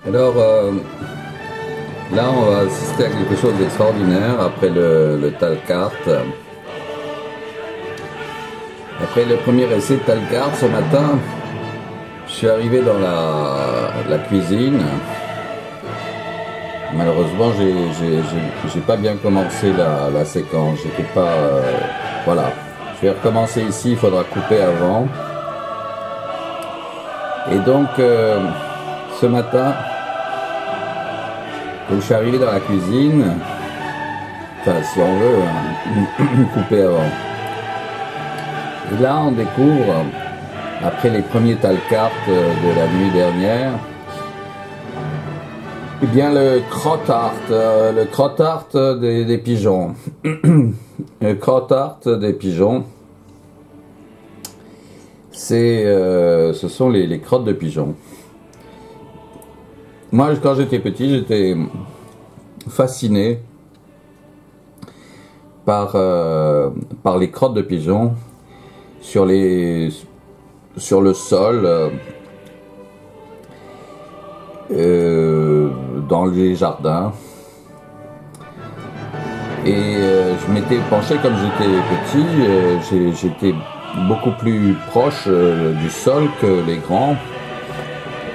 Alors là, on va assister à quelque chose d'extraordinaire après le Talcart. Après le premier essai de Talcart ce matin, je suis arrivé dans la cuisine. Malheureusement, j'ai pas bien commencé la séquence. J'étais pas. Voilà. Je vais recommencer ici, il faudra couper avant. Et donc, ce matin, quand je suis arrivé dans la cuisine, enfin, si on veut, couper avant. Et là, on découvre, après les premiers Talcart de la nuit dernière, eh bien, le crottart des pigeons. Le crottart des pigeons, ce sont les crottes de pigeons. Moi, quand j'étais petit, j'étais fasciné par les crottes de pigeons sur le sol, dans les jardins. Et je m'étais penché, comme j'étais petit, j'étais beaucoup plus proche du sol que les grands,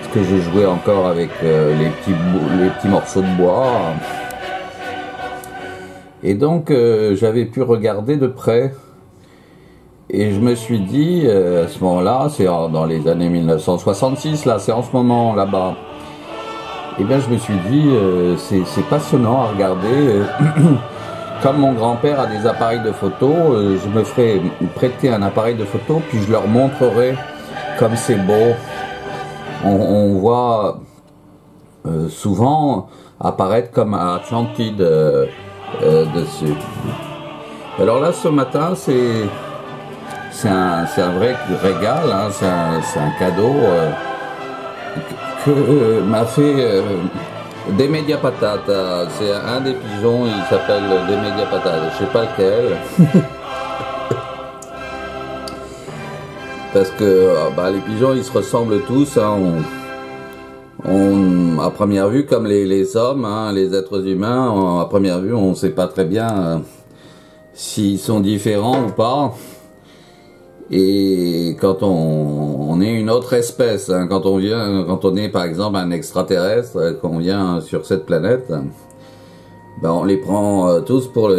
parce que je jouais encore avec les petits morceaux de bois. Et donc j'avais pu regarder de près. Et je me suis dit, à ce moment-là, c'est dans les années 1966, là, c'est en ce moment là-bas. Et bien je me suis dit, c'est passionnant à regarder. Comme mon grand-père a des appareils de photo, je me ferai prêter un appareil de photo, puis je leur montrerai comme c'est beau. On voit souvent apparaître comme Atlantide dessus. Alors là, ce matin, c'est un vrai régal, hein, c'est un cadeau que m'a fait Demedia Patata. C'est un des pigeons, il s'appelle Demedia Patata, je sais pas lequel. Parce que les pigeons, ils se ressemblent tous, hein, à première vue, comme les hommes, hein, les êtres humains, à première vue, on sait pas très bien s'ils sont différents ou pas. Et quand on est une autre espèce, hein, quand on est par exemple un extraterrestre, quand on vient sur cette planète, on les prend tous pour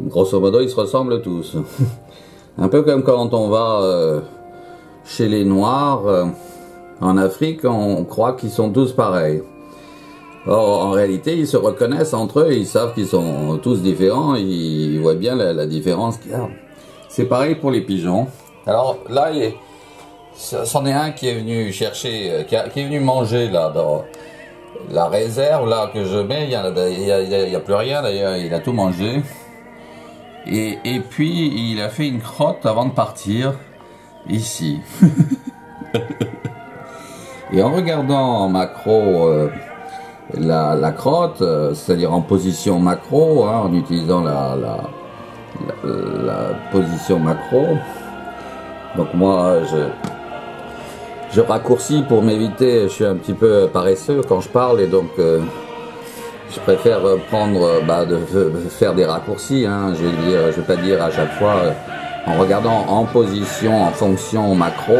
grosso modo, ils se ressemblent tous. Un peu comme quand on va chez les Noirs en Afrique, on croit qu'ils sont tous pareils. Or, en réalité, ils se reconnaissent entre eux, ils savent qu'ils sont tous différents, ils voient bien la différence qu'il y a. C'est pareil pour les pigeons. Alors là, c'en est un qui est venu chercher, qui est venu manger là dans la réserve là que je mets. Il y a plus rien d'ailleurs, il a tout mangé. Et puis il a fait une crotte avant de partir ici. Et en regardant en macro la crotte, c'est-à-dire en position macro, hein, en utilisant la position macro. Donc moi, je raccourcis pour m'éviter, je suis un petit peu paresseux quand je parle, et donc je préfère de faire des raccourcis, hein, je vais pas dire à chaque fois en regardant en position, en fonction macro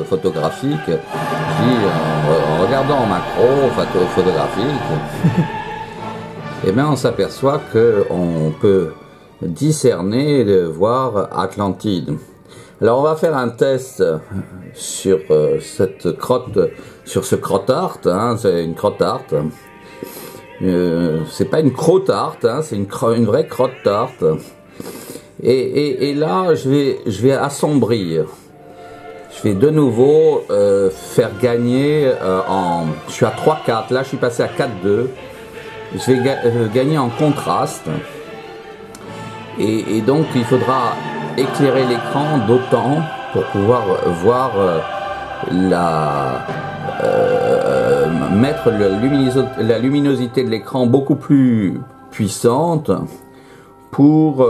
photographique, puis en regardant en macro photographique, et bien on s'aperçoit que on peut discerner, voir Atlantide. Alors on va faire un test sur cette crotte, sur ce crottart, hein, c'est une crottart. C'est pas une crottart, hein, c'est une vraie crottart. Et là je vais assombrir. Je vais de nouveau faire gagner je suis à 3-4, là je suis passé à 4-2. Je vais gagner en contraste. Et donc il faudra éclairer l'écran d'autant pour pouvoir voir mettre la luminosité de l'écran beaucoup plus puissante pour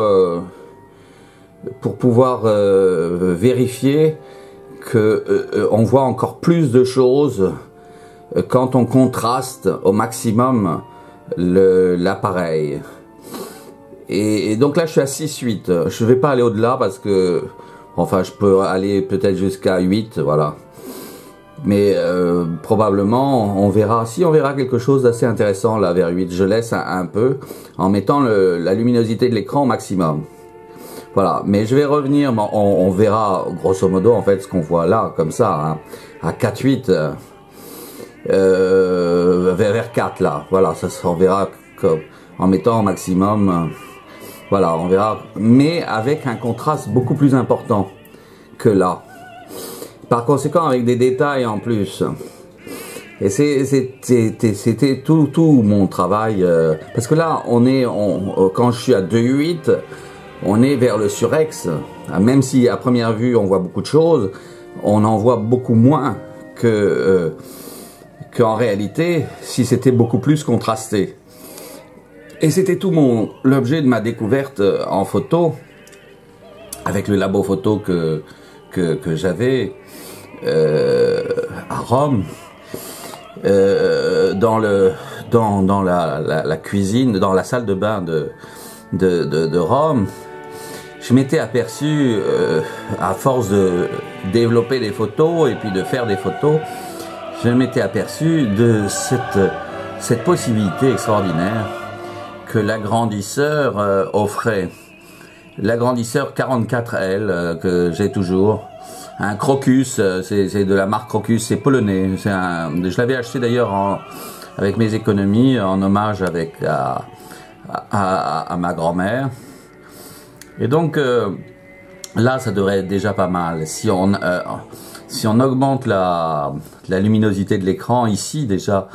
pouvoir vérifier que on voit encore plus de choses quand on contraste au maximum l'appareil. Et donc là je suis à 6-8, je vais pas aller au-delà parce que, enfin je peux aller peut-être jusqu'à 8, voilà. Mais probablement on verra, si on verra quelque chose d'assez intéressant là vers 8, je laisse un peu en mettant la luminosité de l'écran au maximum. Voilà, mais je vais revenir, on verra grosso modo en fait ce qu'on voit là, comme ça, hein, à 4-8, vers 4 là, voilà, ça on verra en mettant au maximum, voilà, on verra, mais avec un contraste beaucoup plus important que là. Par conséquent, avec des détails en plus. Et c'était tout mon travail, parce que là, quand je suis à 2.8, on est vers le surex, même si à première vue on voit beaucoup de choses, on en voit beaucoup moins qu'en réalité si c'était beaucoup plus contrasté. Et c'était tout l'objet de ma découverte en photo, avec le labo photo que j'avais à Rome, dans la cuisine, dans la salle de bain de Rome. Je m'étais aperçu, à force de développer des photos et puis de faire des photos, je m'étais aperçu de cette possibilité extraordinaire que l'agrandisseur offrait. L'agrandisseur 44L que j'ai toujours, un Crocus, c'est de la marque Crocus, c'est polonais. Je l'avais acheté d'ailleurs avec mes économies en hommage à ma grand-mère. Et donc là ça devrait être déjà pas mal si on augmente la luminosité de l'écran ici déjà,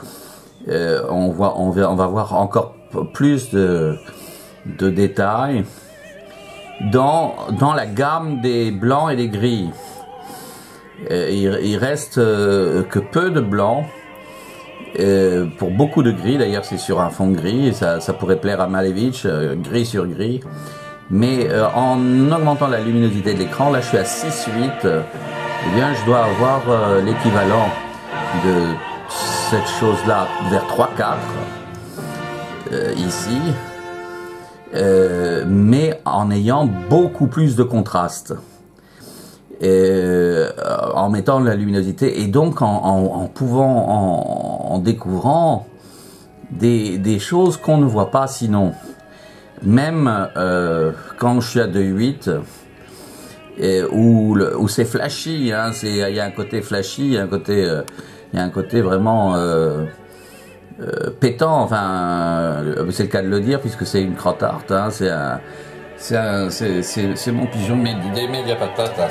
on va voir encore plus de détails dans la gamme des blancs et des gris. Il reste que peu de blanc pour beaucoup de gris. D'ailleurs c'est sur un fond gris et ça pourrait plaire à Malevich, gris sur gris. Mais en augmentant la luminosité de l'écran, là je suis à 6.8, eh bien je dois avoir l'équivalent de cette chose-là vers 3-4 ici, mais en ayant beaucoup plus de contraste, en mettant la luminosité et donc en découvrant des choses qu'on ne voit pas sinon. Même quand je suis à 2.8, où c'est flashy, hein, il y a un côté flashy, il y a un côté vraiment pétant, enfin c'est le cas de le dire puisque c'est une crotte art, hein, c'est mon pigeon des Mediapatas là,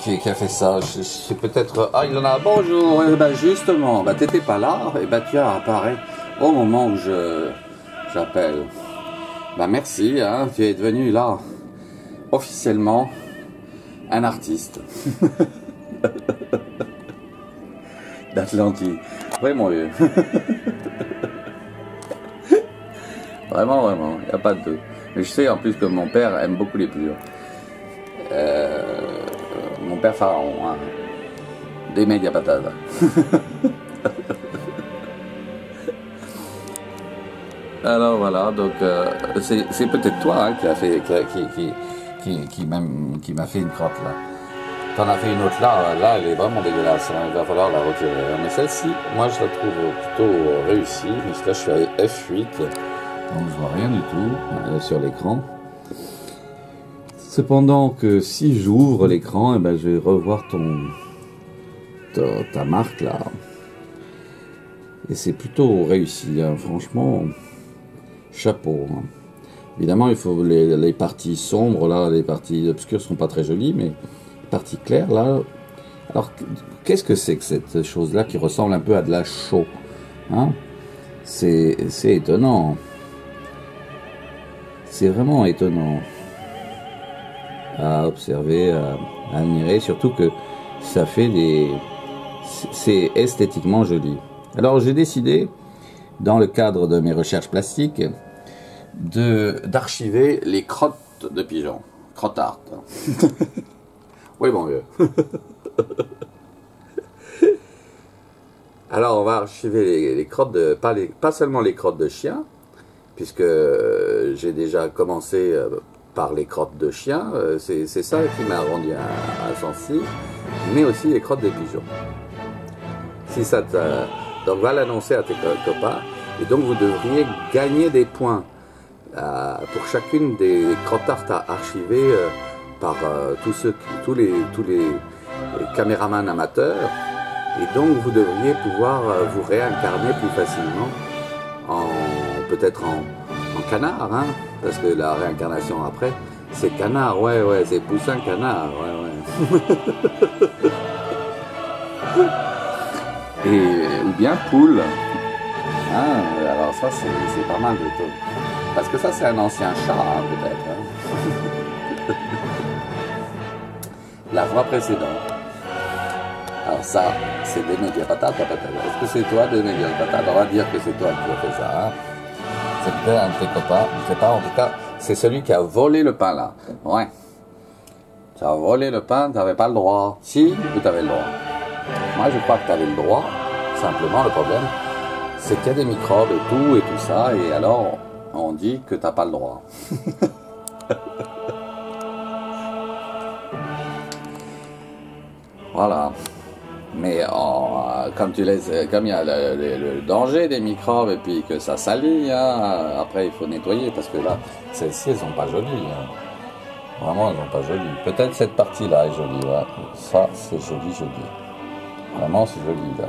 qui a fait ça. C'est peut-être, il en a, bonjour, justement, t'étais pas là, et tu as apparu au moment où j'appelle. Merci, hein, tu es devenu là officiellement un artiste d'Atlantide. Vraiment vieux. Vraiment, il n'y a pas de doute. Mais je sais en plus que mon père aime beaucoup les pigeons. Mon père Pharaon, hein, des Mediapatas. Alors voilà, donc c'est peut-être toi, hein, qui m'a fait une crotte là. T'en as fait une autre là elle est vraiment dégueulasse, hein, il va falloir la retirer. Mais celle-ci, moi je la trouve plutôt réussie, parce que là je suis à F8, donc je vois rien du tout sur l'écran. Cependant que si j'ouvre l'écran, je vais revoir ta marque là. Et c'est plutôt réussi, hein, franchement. Chapeau. Hein. Évidemment, il faut les parties sombres, là, les parties obscures sont pas très jolies, mais les parties claires, là... Alors, qu'est-ce que c'est que cette chose-là qui ressemble un peu à de la chaux, hein? C'est étonnant. C'est vraiment étonnant à observer, à admirer, surtout que ça fait c'est esthétiquement joli. Alors, j'ai décidé, dans le cadre de mes recherches plastiques, d'archiver les crottes de pigeons. Crotte art. Oui, bon vieux. Alors, on va archiver les crottes de, pas seulement les crottes de chiens, puisque j'ai déjà commencé par les crottes de chiens, c'est ça qui m'a rendu insensible, mais aussi les crottes des pigeons. Si ça donc, va l'annoncer à tes copains, et donc vous devriez gagner des points pour chacune des crottards archivées par tous les caméramans amateurs. Et donc vous devriez pouvoir vous réincarner plus facilement peut-être en canard, hein, parce que la réincarnation après, c'est canard, ouais, c'est poussin canard, ouais. Ou bien poule. Hein, alors ça c'est pas mal de tout. Parce que ça c'est un ancien chat, hein, peut-être. Hein. La fois précédente. Alors ça, c'est Demetrio Patate. Est-ce que c'est toi, Demetrio Patate? On va dire que c'est toi qui as fait ça. Hein. C'est peut-être un de tes copains. Je sais pas, en tout cas, c'est celui qui a volé le pain là. Ouais. Tu as volé le pain, tu n'avais pas le droit. Si, tu avais le droit. Moi, je crois que tu avais le droit. Simplement, le problème, c'est qu'il y a des microbes et tout ça. Et alors, on dit que tu n'as pas le droit. Voilà. Mais comme il y a le danger des microbes et puis que ça salit, hein, après il faut nettoyer parce que là, celles-ci, elles sont pas jolies. Hein. Vraiment, elles sont pas jolies. Peut-être cette partie-là est jolie. Ouais. Ça, c'est joli. Vraiment, c'est joli là.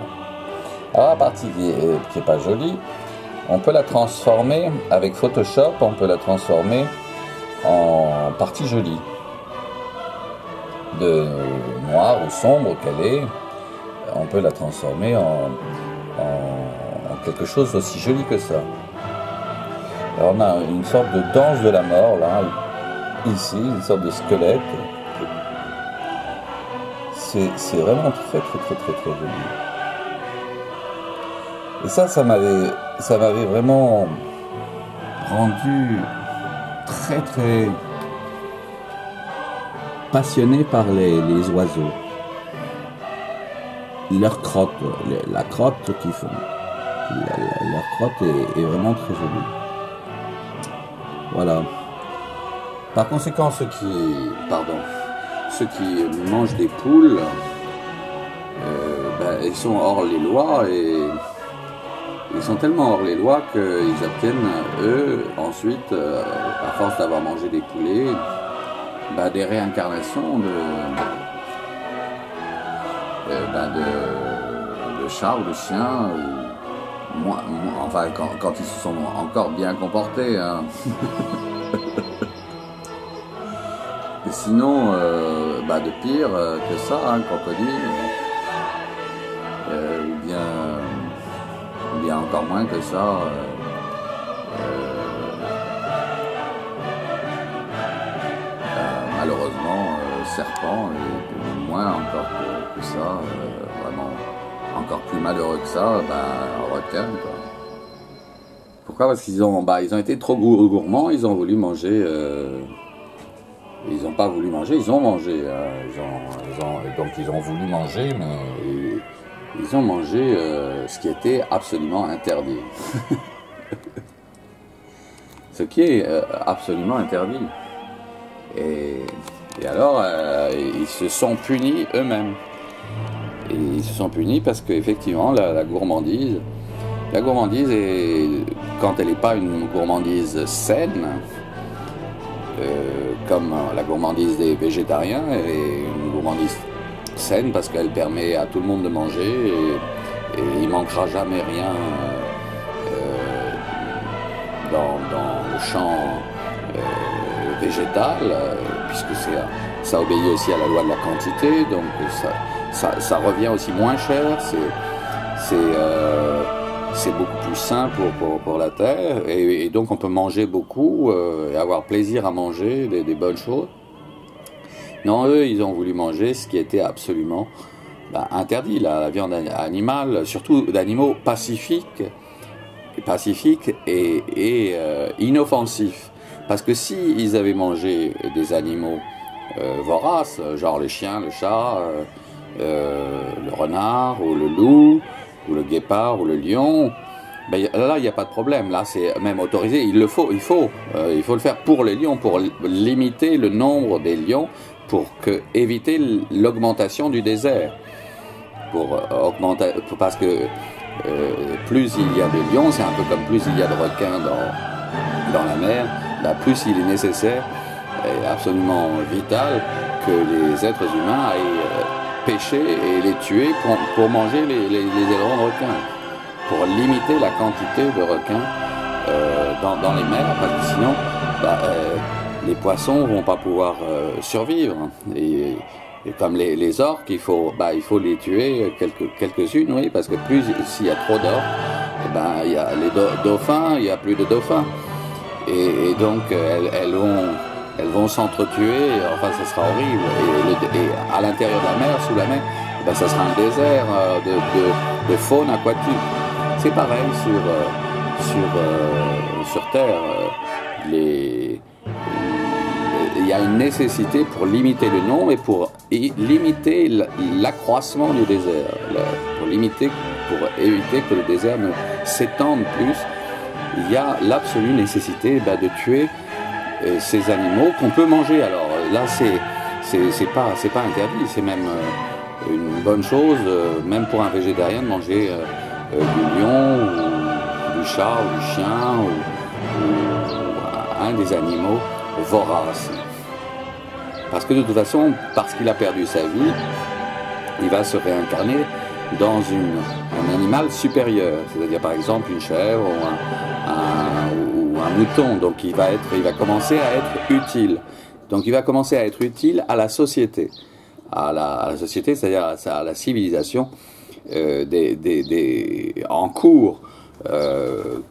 Alors la partie qui est pas jolie, on peut la transformer avec Photoshop. On peut la transformer en partie jolie, de noir ou sombre qu'elle est. On peut la transformer en quelque chose aussi joli que ça. Alors on a une sorte de danse de la mort là, ici, une sorte de squelette. C'est vraiment très joli. Et ça m'avait vraiment rendu très passionné par les oiseaux. Leur crotte, la crotte qu'ils font. Leur crotte est vraiment très jolie. Voilà. Par conséquent, ceux qui mangent des poules, ils sont hors les lois et ils sont tellement hors les lois qu'ils obtiennent, eux, ensuite, à force d'avoir mangé des poulets, des réincarnations de chats ou de chiens, enfin quand ils se sont encore bien comportés. Hein. Et sinon, de pire que ça, hein, crocodile, ou bien encore moins que ça. Malheureusement, serpent, et moins encore que ça, vraiment encore plus malheureux que ça, requin, quoi. Pourquoi? Parce qu'ils ont été trop gourmands, ils ont voulu manger, ils n'ont pas voulu manger, ils ont mangé, donc ils ont voulu manger, mais ils ont mangé ce qui était absolument interdit. Ce qui est absolument interdit. Et alors, ils se sont punis eux-mêmes. Et ils se sont punis parce qu'effectivement, la gourmandise, quand elle n'est pas une gourmandise saine, comme la gourmandise des végétariens, elle est une gourmandise saine parce qu'elle permet à tout le monde de manger et il ne manquera jamais rien dans le champ végétal, puisque ça obéit aussi à la loi de la quantité, donc ça revient aussi moins cher, c'est beaucoup plus sain pour la terre, et donc on peut manger beaucoup et avoir plaisir à manger des bonnes choses. Non, eux, ils ont voulu manger ce qui était absolument interdit, la viande animale, surtout d'animaux pacifiques et inoffensifs. Parce que s'ils avaient mangé des animaux voraces, genre les chiens, le chat, le renard ou le loup, ou le guépard, ou le lion, ben, là, il n'y a pas de problème. Là, c'est même autorisé. Il faut le faire pour les lions, pour limiter le nombre des lions, pour éviter l'augmentation du désert. Parce que plus il y a de lions, c'est un peu comme plus il y a de requins dans la mer, là, plus il est nécessaire et absolument vital que les êtres humains aillent pêcher et les tuer pour manger les ailerons de requins, pour limiter la quantité de requins dans les mers, parce que sinon les poissons vont pas pouvoir survivre. Et comme les orques, il faut les tuer quelques-unes, oui, parce que plus s'il y a trop d'orques, il y a les dauphins, il y a plus de dauphins, et donc elles vont s'entretuer. Enfin, ça sera horrible. Et à l'intérieur de la mer, sous la mer, ça sera un désert de faune aquatique. C'est pareil sur Terre. Il y a une nécessité pour limiter le nombre et pour limiter l'accroissement du désert, pour éviter que le désert ne s'étende plus. Il y a l'absolue nécessité de tuer ces animaux qu'on peut manger. Alors là, c'est pas interdit, c'est même une bonne chose, même pour un végétarien, de manger du lion ou du chat ou du chien ou un des animaux voraces. Parce que de toute façon, parce qu'il a perdu sa vie, il va se réincarner dans un animal supérieur, c'est-à-dire par exemple une chèvre ou un mouton. Donc il va commencer à être utile. Donc il va commencer à être utile à la société, à la société, c'est-à-dire à la civilisation en cours.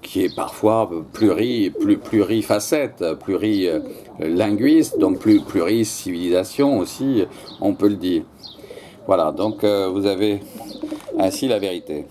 Qui est parfois plurifacette, plurilinguiste, donc pluricivilisation aussi, on peut le dire. Voilà, donc vous avez ainsi la vérité.